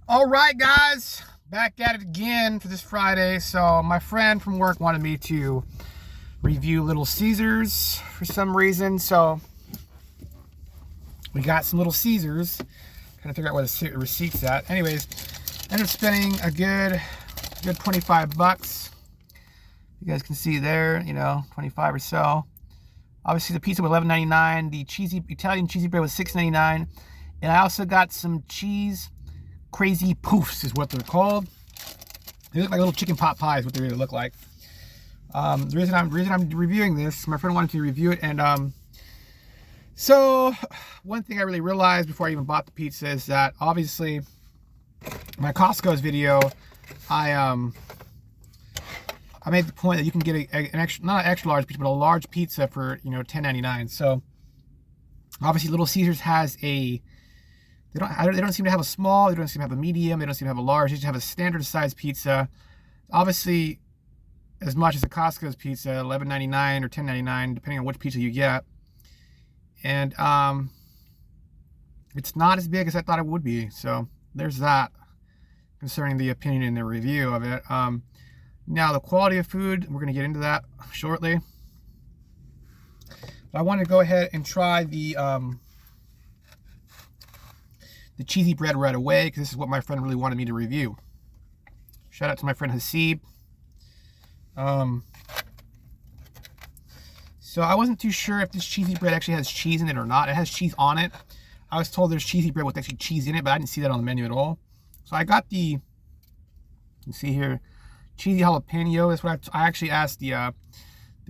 All right, guys, back at it again for this Friday. So my friend from work wanted me to review Little Caesars for some reason. So we got some Little Caesars. Trying to figure out where the receipt's at. Anyways, ended up spending a good 25 bucks. You guys can see there, 25 or so. Obviously, the pizza was $11.99. The Italian cheesy bread was $6.99. And I also got some cheese crazy poofs is what they're called. They look like little chicken pot pies, what they really look like. The reason I'm reviewing this, my friend wanted to review it, and so one thing I really realized before I even bought the pizza is that obviously my Costco's video, I made the point that you can get an extra, not an extra large pizza, but a large pizza for $10.99. So obviously Little Caesars has a they don't seem to have a small, they don't seem to have a medium, they don't seem to have a large, they just have a standard size pizza. Obviously, as much as a Costco's pizza, $11.99 or $10.99, depending on which pizza you get. And it's not as big as I thought it would be. So there's that concerning the opinion in the review of it. Now the quality of food, we're going to get into that shortly. But I want to go ahead and try the cheesy bread right away, because this is what my friend really wanted me to review. Shout out to my friend Hasib. So I wasn't too sure if this cheesy bread actually has cheese in it or not. It has cheese on it. I was told there's cheesy bread with actually cheese in it, but I didn't see that on the menu at all. So I got you can see here, cheesy jalapeno. That's what I actually asked the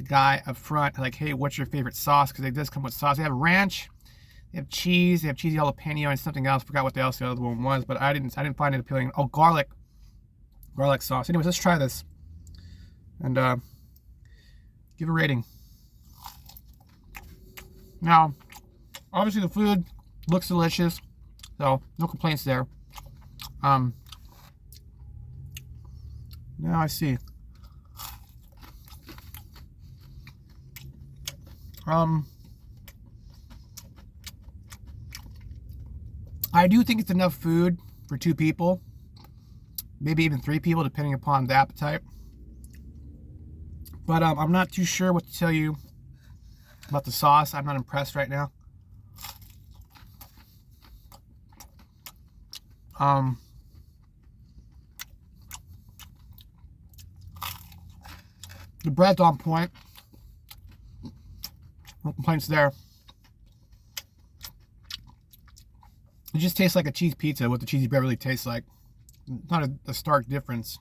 guy up front, like, hey, what's your favorite sauce? Because it does come with sauce. They have ranch. They have cheese, they have cheesy jalapeno and something else. Forgot what the other one was, but I didn't find it appealing. Oh, garlic sauce. Anyways, let's try this and give a rating. Now, obviously the food looks delicious, so no complaints there. Now I see. I do think it's enough food for 2 people, maybe even 3 people, depending upon the appetite. But I'm not too sure what to tell you about the sauce. I'm not impressed right now. The bread's on point. No complaints there. It just tastes like a cheese pizza, what the cheesy bread really tastes like. Not a stark difference.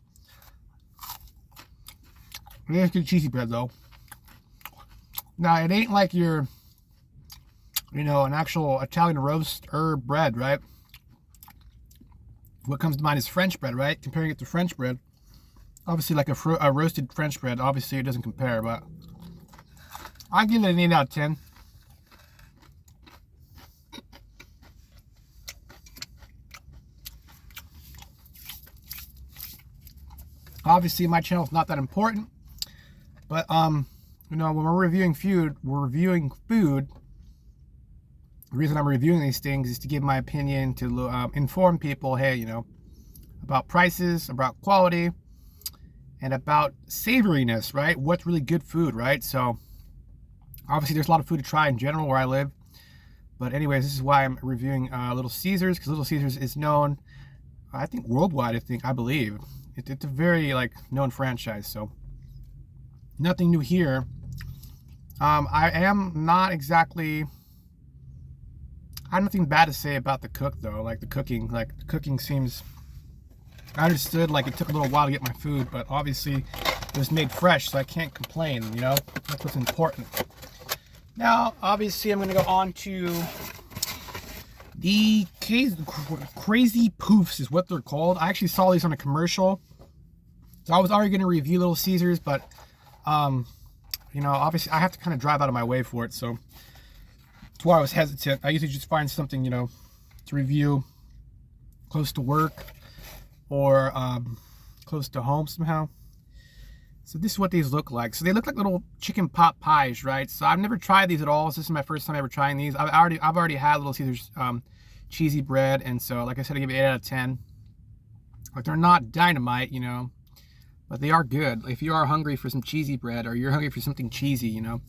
It is good cheesy bread though. Now it ain't like your, an actual Italian roast herb bread, right? What comes to mind is French bread, right? Comparing it to French bread, obviously like a roasted French bread, obviously it doesn't compare, but I give it an 8 out of 10. Obviously, my channel is not that important, but when we're reviewing food, The reason I'm reviewing these things is to give my opinion, to inform people, hey, about prices, about quality, and about savoriness, right? What's really good food, right? So, obviously, there's a lot of food to try in general where I live. But anyways, this is why I'm reviewing Little Caesars, because Little Caesars is known, I think, worldwide, I believe. It's a very known franchise, so nothing new here. I am not exactly. I have nothing bad to say about the cook though. The cooking seems. I understood it took a little while to get my food, but obviously it was made fresh, so I can't complain. That's what's important. Now, obviously, I'm going to go on to the crazy poofs is what they're called. I actually saw these on a commercial. So I was already going to review Little Caesars, but, obviously I have to kind of drive out of my way for it. So that's why I was hesitant. I usually just find something, to review close to work or close to home somehow. So this is what these look like. So they look like little chicken pot pies, right? So I've never tried these at all. So this is my first time ever trying these. I've already had Little Caesars cheesy bread, and so like I said, I give it 8 out of 10. But they're not dynamite, you know. But they are good. If you are hungry for some cheesy bread, or you're hungry for something cheesy, you know.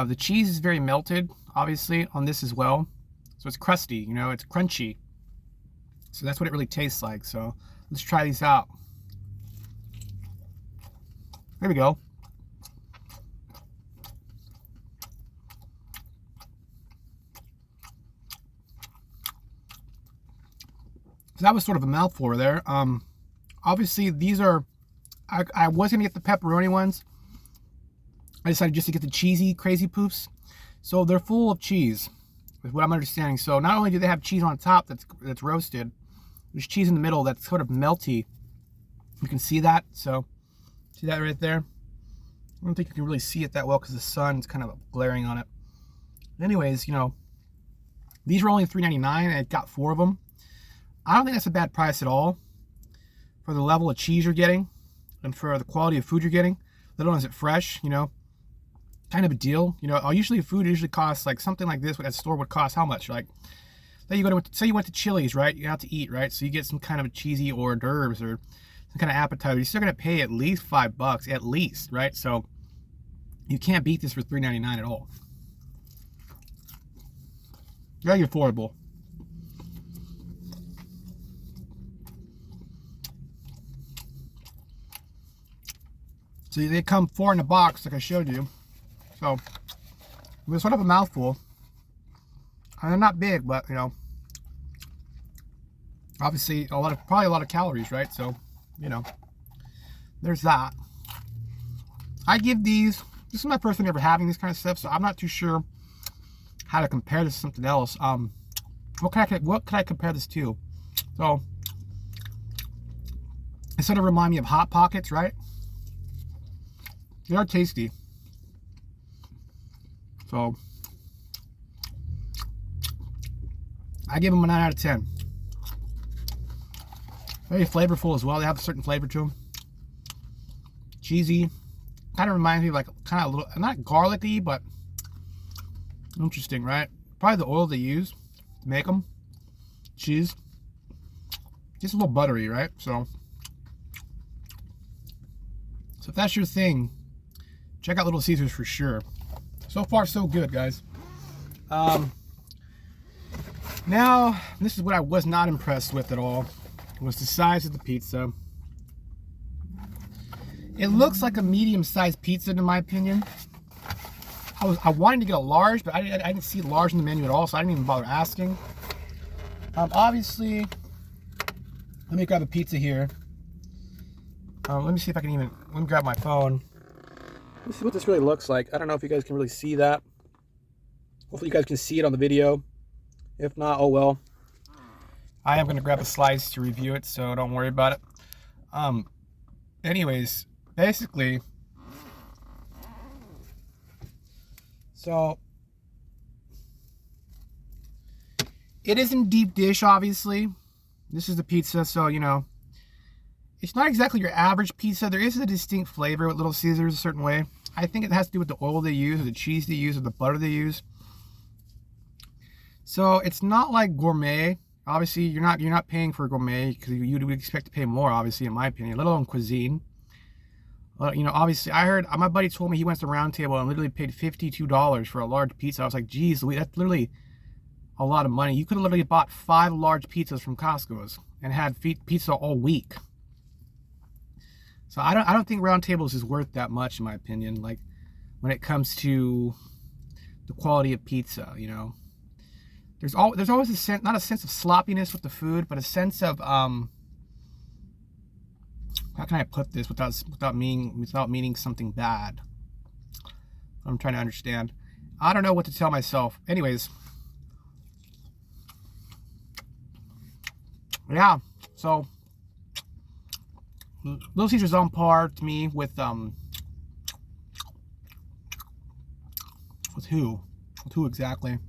The cheese is very melted, obviously, on this as well. So it's crusty, you know, it's crunchy. So that's what it really tastes like. So let's try these out. There we go. So that was sort of a mouthful there. Obviously, these are, I was going to get the pepperoni ones. I decided just to get the cheesy crazy poofs. So they're full of cheese, with what I'm understanding. So not only do they have cheese on top that's roasted, there's cheese in the middle that's sort of melty. You can see that. So see that right there? I don't think you can really see it that well because the sun's kind of glaring on it. Anyways, you know, these were only $3.99 and it got 4 of them. I don't think that's a bad price at all for the level of cheese you're getting and for the quality of food you're getting. Let alone is it fresh, you know, kind of a deal. You know, food usually costs like something like this, what a store would cost how much? Like, say you went to Chili's, right? You have to eat, right? So you get some kind of cheesy hors d'oeuvres or some kind of appetizer. You're still going to pay at least $5, at least, right? So you can't beat this for $3.99 at all. Very affordable. So they come 4 in a box, like I showed you. So it was sort of a mouthful. And they're not big, but you know, obviously probably a lot of calories, right? So, you know, there's that. I give these. This is my first time ever having this kind of stuff, so I'm not too sure how to compare this to something else. What could I compare this to? So it sort of remind me of Hot Pockets, right? They are tasty. So I give them a 9 out of 10. Very flavorful as well. They have a certain flavor to them. Cheesy. Kind of reminds me of like kind of a little, not garlicky, but interesting, right? Probably the oil they use to make them. Cheese. Just a little buttery, right? So if that's your thing, check out Little Caesars for sure. So far, so good, guys. Now, this is what I was not impressed with at all, was the size of the pizza. It looks like a medium-sized pizza, in my opinion. I wanted to get a large, but I didn't see large in the menu at all, so I didn't even bother asking. Obviously, let me grab a pizza here. Let me see if I can even, let me grab my phone. Let's see what this really looks like. I don't know if you guys can really see that. Hopefully you guys can see it on the video. If not, oh well. I am going to grab a slice to review it, so don't worry about it. Anyways, basically, so it is in deep dish, obviously. This is the pizza, so you know, it's not exactly your average pizza. There is a distinct flavor with Little Caesars a certain way. I think it has to do with the oil they use, or the cheese they use, or the butter they use. So it's not like gourmet. Obviously, you're not paying for gourmet because you would expect to pay more, obviously, in my opinion, let alone cuisine. You know, obviously, I heard my buddy told me he went to Round Table and literally paid $52 for a large pizza. I was like, geez, that's literally a lot of money. You could have literally bought 5 large pizzas from Costco's and had pizza all week. So I don't think Round Tables is worth that much, in my opinion. Like when it comes to the quality of pizza, you know, there's always a sense, not a sense of sloppiness with the food, but a sense of how can I put this without meaning something bad? I'm trying to understand. I don't know what to tell myself. Anyways, yeah. So Little Caesars on par to me with who? With who exactly?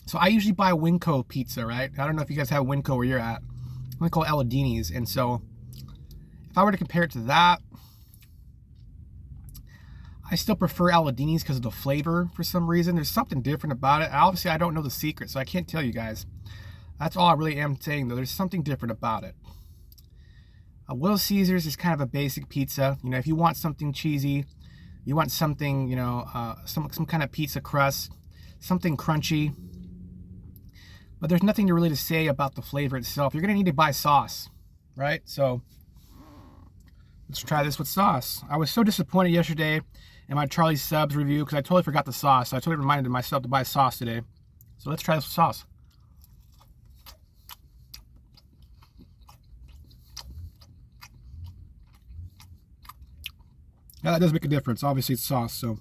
So I usually buy Winco pizza, right? I don't know if you guys have Winco where you're at. Winco Aladini's, and so if I were to compare it to that, I still prefer Aladini's because of the flavor for some reason. There's something different about it. Obviously, I don't know the secret, so I can't tell you guys. That's all I really am saying, though. There's something different about it. Little Caesars is kind of a basic pizza. You know, if you want something cheesy, you want something, you know, some kind of pizza crust, something crunchy. But there's nothing really to say about the flavor itself. You're going to need to buy sauce, right? So let's try this with sauce. I was so disappointed yesterday in my Charlie's Subs review because I totally forgot the sauce. So I totally reminded myself to buy sauce today. So let's try this with sauce. Yeah, that does make a difference. Obviously, it's sauce, so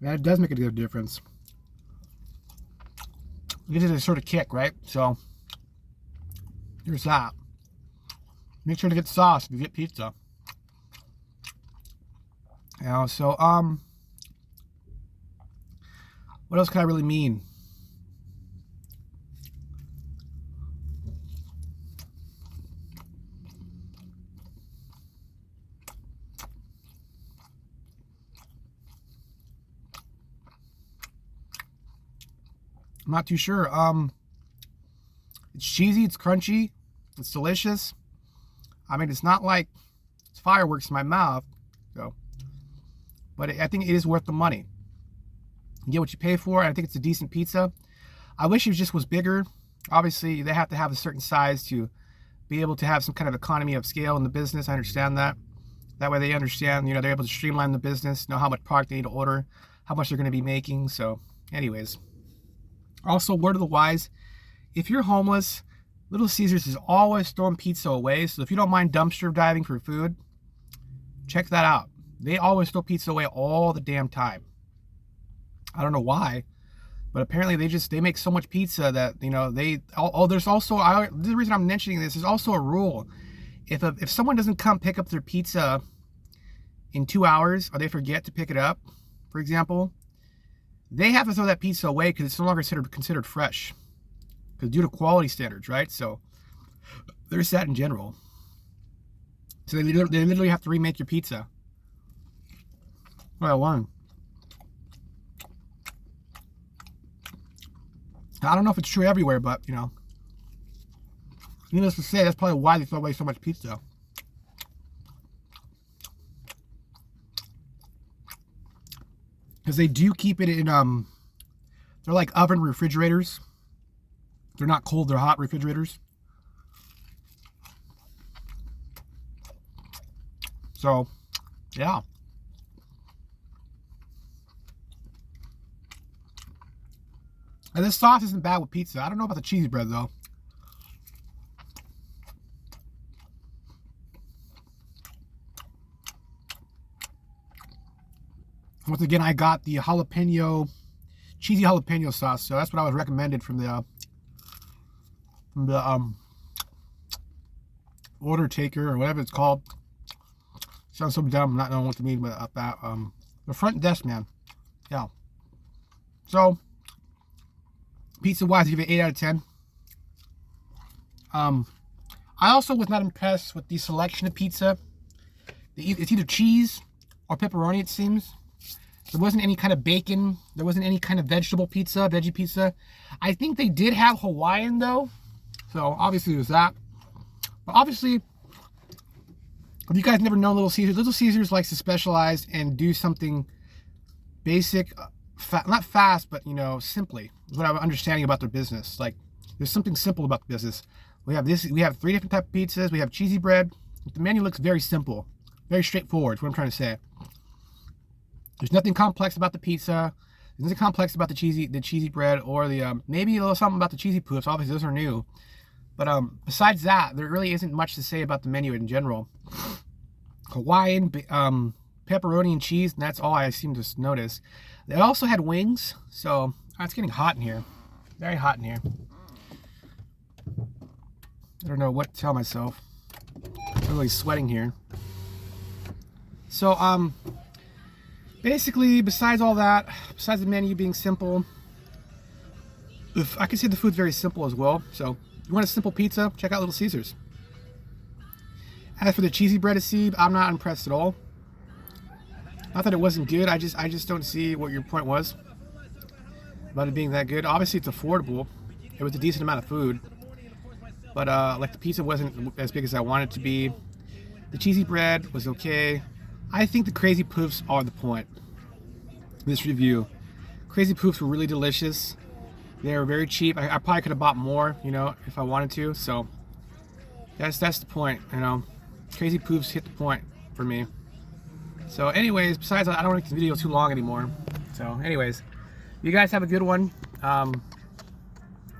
that does make a difference. It gives it a sort of kick, right? So here's that. Make sure to get sauce if you get pizza. You know, so what else can I really mean? I'm not too sure. It's cheesy, it's crunchy, it's delicious. I mean, it's not like it's fireworks in my mouth, so. But I think it is worth the money. You get what you pay for, and I think it's a decent pizza. I wish it just was bigger. Obviously, they have to have a certain size to be able to have some kind of economy of scale in the business. I understand that. That way they understand, you know, they're able to streamline the business, know how much product they need to order, how much they're going to be making. So, anyways. Also, word of the wise, if you're homeless, Little Caesars is always throwing pizza away. So if you don't mind dumpster diving for food, check that out. They always throw pizza away all the damn time. I don't know why, but apparently they make so much pizza that, you know, there's also, the reason I'm mentioning this is also a rule. If someone doesn't come pick up their pizza in 2 hours, or they forget to pick it up, for example, they have to throw that pizza away because it's no longer considered fresh. Because due to quality standards, right? So there's that in general. So they literally have to remake your pizza. What I learned. I don't know if it's true everywhere, but, you know. Needless to say, that's probably why they throw away so much pizza. Because they do keep it in, they're like oven refrigerators. They're not cold, they're hot refrigerators. So, yeah. And this sauce isn't bad with pizza. I don't know about the cheesy bread, though. Once again, I got the cheesy jalapeno sauce. So that's what I was recommended from the order taker or whatever it's called. Sounds so dumb, not knowing what to mean about that. The front desk man. Yeah. So, pizza wise, I give it 8 out of 10. I also was not impressed with the selection of pizza. It's either cheese or pepperoni, it seems. There wasn't any kind of bacon. There wasn't any kind of veggie pizza. I think they did have Hawaiian, though. So, obviously, there's that. But obviously, if you guys never know Little Caesars likes to specialize and do something basic, not fast, but, you know, simply. Is what I'm understanding about their business. Like, there's something simple about the business. We have 3 different types of pizzas. We have cheesy bread. The menu looks very simple. Very straightforward, is what I'm trying to say. There's nothing complex about the pizza. There's nothing complex about the cheesy bread, or the maybe a little something about the cheesy poofs. Obviously, those are new. But besides that, there really isn't much to say about the menu in general. Hawaiian, pepperoni and cheese, and that's all I seem to notice. They also had wings, so it's getting hot in here. Very hot in here. I don't know what to tell myself. I'm really sweating here. So, basically, besides all that, besides the menu being simple, I can say the food's very simple as well. So, if you want a simple pizza, check out Little Caesars. As for the cheesy bread, I'm not impressed at all. Not that it wasn't good, I just don't see what your point was about it being that good. Obviously, it's affordable. It was a decent amount of food, but like the pizza wasn't as big as I wanted it to be. The cheesy bread was okay. I think the crazy poofs are the point in this review. Crazy poofs were really delicious. They were very cheap. I probably could have bought more, you know, if I wanted to. So that's the point, you know. Crazy poofs hit the point for me. So anyways, besides, I don't want to make this video too long anymore. So anyways, you guys have a good one.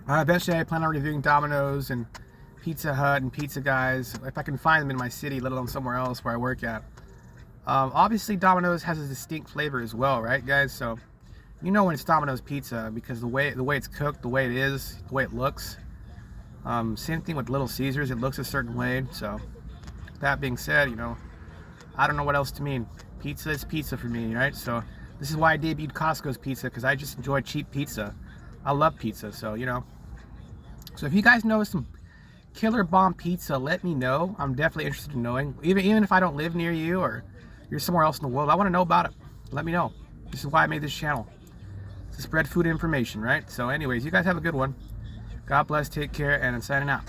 Eventually I plan on reviewing Domino's and Pizza Hut and Pizza Guys, if I can find them in my city, let alone somewhere else where I work at. Obviously Domino's has a distinct flavor as well, right guys? So you know when it's Domino's pizza because the way it's cooked, the way it is, the way it looks. Same thing with Little Caesars, it looks a certain way. So that being said, you know, I don't know what else to mean. Pizza is pizza for me, right? So this is why I debuted Costco's pizza, because I just enjoy cheap pizza. I love pizza, so you know. So if you guys know some killer bomb pizza, let me know. I'm definitely interested in knowing. Even if I don't live near you or you're somewhere else in the world, I want to know about it. Let me know. This is why I made this channel, to spread food information, right? So anyways, you guys have a good one. God bless, take care, and I'm signing out.